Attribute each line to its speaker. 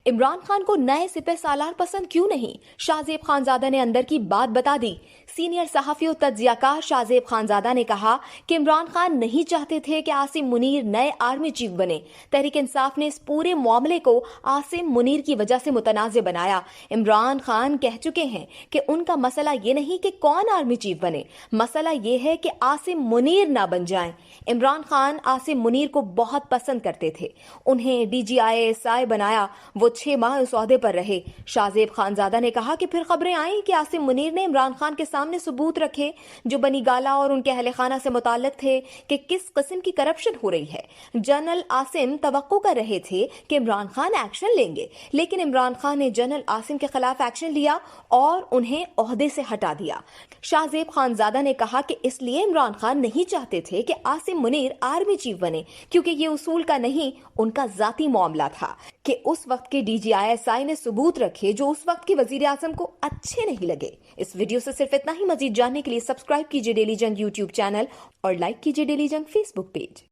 Speaker 1: इमरान खान को नए सिपह सालार पसंद क्यों नहीं? शाहजेब खानजादा ने अंदर की बात बता दी। सीनियर सहाफी और तज्जियाकार शाहजेब खानजादा ने कहा कि इमरान खान नहीं चाहते थे कि आसिम मुनीर नए आर्मी चीफ बने। तहरीक इंसाफ ने इस पूरे मामले को आसिम मुनीर की वजह से मुतनाज़ बनाया। इमरान खान कह चुके हैं कि उनका मसला ये नहीं कि कौन आर्मी चीफ बने, मसला ये है कि आसिम मुनीर ना बन जाएं। इमरान खान आसिम मुनीर को बहुत पसंद करते थे, उन्हें DGI-SI बनाया, वो 6 माह उस ओहदे पर रहे। शाहजेब खानजादा ने कहा कि फिर खबरें आई कि आसिम मुनीर ने इमरान खान के सामने सबूत रखे जो बनी गाला और उनके अहले खाना से मुताल्लिक थे कि किस किस्म की करप्शन हो रही है। जनरल आसिम तवक्को कर रहे थे कि इमरान खान एक्शन लेंगे, लेकिन इमरान खान ने जनरल आसिम के खिलाफ एक्शन लिया और उन्हें ओहदे से हटा दिया। शाहजेब खानजादा ने कहा कि इसलिए इमरान खान नहीं चाहते थे कि आसिम मुनीर आर्मी चीफ बने, क्योंकि ये उसूल का नहीं, उनका जाती मामला था कि उस वक्त के DGI-SI ने सबूत रखे जो उस वक्त के वजीर आजम को अच्छे नहीं लगे। इस वीडियो से सिर्फ इतना ही। मजीद जानने के लिए सब्सक्राइब कीजिए डेली जंग YouTube चैनल और लाइक कीजिए डेली जंग Facebook पेज।